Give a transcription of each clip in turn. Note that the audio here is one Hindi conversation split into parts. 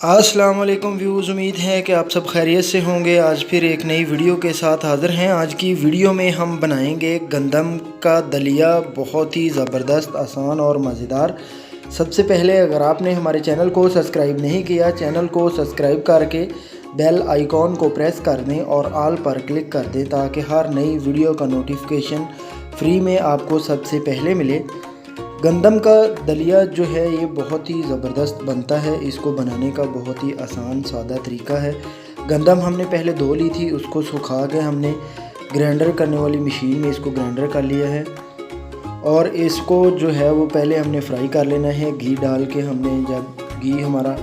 अस्सलाम वालेकुम व्यूज़, उम्मीद है कि आप सब खैरियत से होंगे। आज फिर एक नई वीडियो के साथ हाज़िर हैं। आज की वीडियो में हम बनाएंगे गंदम का दलिया, बहुत ही ज़बरदस्त, आसान और मज़ेदार। सबसे पहले अगर आपने हमारे चैनल को सब्सक्राइब नहीं किया, चैनल को सब्सक्राइब करके बेल आइकॉन को प्रेस कर दें और ऑल पर क्लिक कर दें ताकि हर नई वीडियो का नोटिफिकेशन फ्री में आपको सबसे पहले मिले। गंदम का दलिया जो है ये बहुत ही ज़बरदस्त बनता है। इसको बनाने का बहुत ही आसान सादा तरीका है। गंदम हमने पहले धो ली थी, उसको सुखा के हमने ग्राइंडर करने वाली मशीन में इसको ग्राइंडर कर लिया है। और इसको जो है वो पहले हमने फ्राई कर लेना है। घी डाल के हमने, जब घी हमारा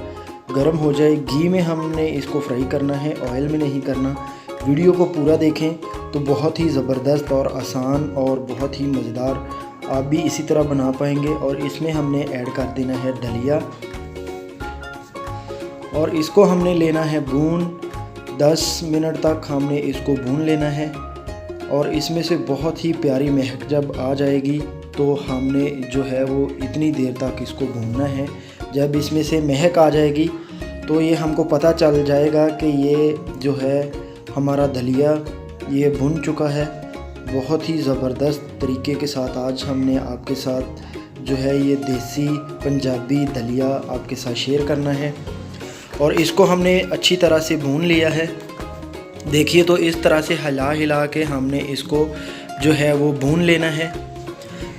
गर्म हो जाए, घी में हमने इसको फ्राई करना है, ऑयल में नहीं करना। वीडियो को पूरा देखें तो बहुत ही ज़बरदस्त और आसान और बहुत ही मज़ेदार आप भी इसी तरह बना पाएंगे। और इसमें हमने ऐड कर देना है दलिया और इसको हमने लेना है भून। 10 मिनट तक हमने इसको भून लेना है और इसमें से बहुत ही प्यारी महक जब आ जाएगी तो हमने जो है वो इतनी देर तक इसको भूनना है। जब इसमें से महक आ जाएगी तो ये हमको पता चल जाएगा कि ये जो है हमारा दलिया ये भुन चुका है। बहुत ही ज़बरदस्त तरीके के साथ आज हमने आपके साथ जो है ये देसी पंजाबी दलिया आपके साथ शेयर करना है। और इसको हमने अच्छी तरह से भून लिया है। देखिए तो इस तरह से हिला हिला के हमने इसको जो है वो भून लेना है।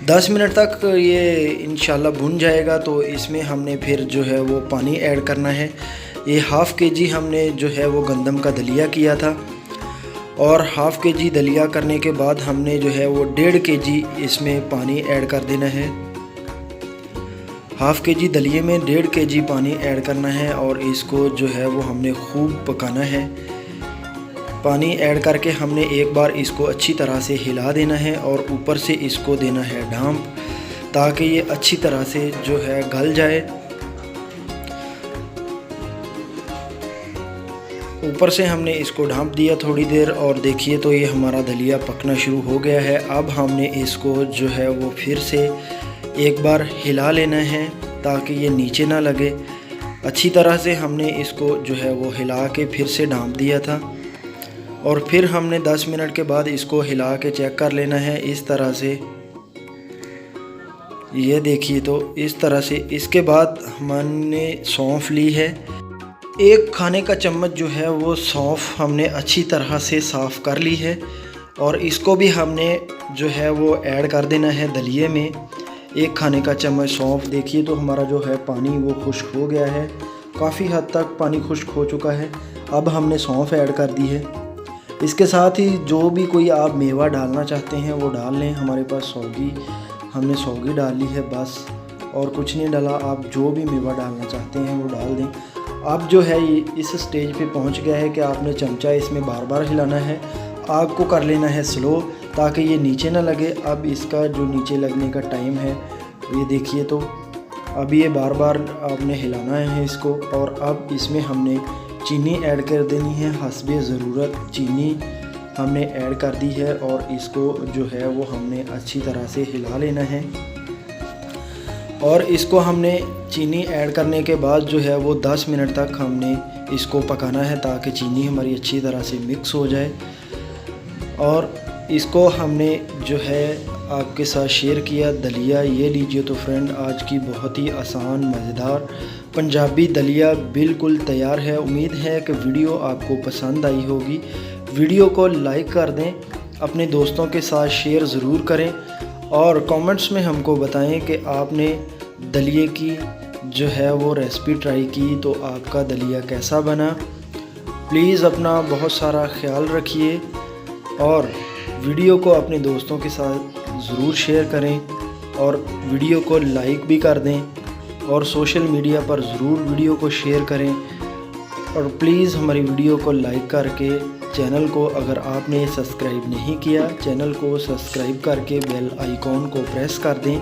10 मिनट तक ये इंशाल्लाह भुन जाएगा तो इसमें हमने फिर जो है वो पानी ऐड करना है। ये हाफ़ केजी हमने जो है वो गंदम का दलिया किया था और हाफ़ केजी दलिया करने के बाद हमने जो है वो 1.5 केजी इसमें पानी ऐड कर देना है। हाफ़ केजी दलिए में 1.5 केजी पानी ऐड करना है और इसको जो है वो हमने खूब पकाना है। पानी ऐड करके हमने एक बार इसको अच्छी तरह से हिला देना है और ऊपर से इसको देना है ढाँप ताकि ये अच्छी तरह से जो है गल जाए। ऊपर से हमने इसको ढाँप दिया थोड़ी देर और देखिए तो ये हमारा दलिया पकना शुरू हो गया है। अब हमने इसको जो है वो फिर से एक बार हिला लेना है ताकि ये नीचे ना लगे। अच्छी तरह से हमने इसको जो है वो हिला के फिर से ढाँप दिया था और फिर हमने 10 मिनट के बाद इसको हिला के चेक कर लेना है इस तरह से। ये देखिए तो इस तरह से। इसके बाद हमने सौंफ ली है। 1 खाने का चम्मच जो है वो सौंफ हमने अच्छी तरह से साफ़ कर ली है और इसको भी हमने जो है वो ऐड कर देना है दलिए में। 1 खाने का चम्मच सौंफ। देखिए तो हमारा जो है पानी वो खुश्क हो गया है, काफ़ी हद तक पानी खुश्क हो चुका है। अब हमने सौंफ ऐड कर दी है। इसके साथ ही जो भी कोई आप मेवा डालना चाहते हैं वो डाल लें। हमारे पास सौगी, हमने सौगी डाली है बस, और कुछ नहीं डाला। आप जो भी मेवा डालना चाहते हैं वो डाल दें। अब जो है ये इस स्टेज पे पहुंच गया है कि आपने चमचा इसमें बार बार हिलाना है। आग को कर लेना है स्लो ताकि ये नीचे ना लगे। अब इसका जो नीचे लगने का टाइम है ये देखिए तो अब ये बार बार आपने हिलाना है इसको। और अब इसमें हमने चीनी ऐड कर देनी है। हस्बे ज़रूरत चीनी हमने ऐड कर दी है और इसको जो है वो हमने अच्छी तरह से हिला लेना है। और इसको हमने चीनी ऐड करने के बाद जो है वो 10 मिनट तक हमने इसको पकाना है ताकि चीनी हमारी अच्छी तरह से मिक्स हो जाए। और इसको हमने जो है आपके साथ शेयर किया दलिया। ये लीजिए तो फ्रेंड, आज की बहुत ही आसान मज़ेदार पंजाबी दलिया बिल्कुल तैयार है। उम्मीद है कि वीडियो आपको पसंद आई होगी। वीडियो को लाइक कर दें, अपने दोस्तों के साथ शेयर ज़रूर करें और कमेंट्स में हमको बताएं कि आपने दलिए की जो है वो रेसिपी ट्राई की तो आपका दलिया कैसा बना। प्लीज़ अपना बहुत सारा ख्याल रखिए और वीडियो को अपने दोस्तों के साथ ज़रूर शेयर करें और वीडियो को लाइक भी कर दें और सोशल मीडिया पर ज़रूर वीडियो को शेयर करें। और प्लीज़ हमारी वीडियो को लाइक करके चैनल को, अगर आपने सब्सक्राइब नहीं किया, चैनल को सब्सक्राइब करके बेल आइकॉन को प्रेस कर दें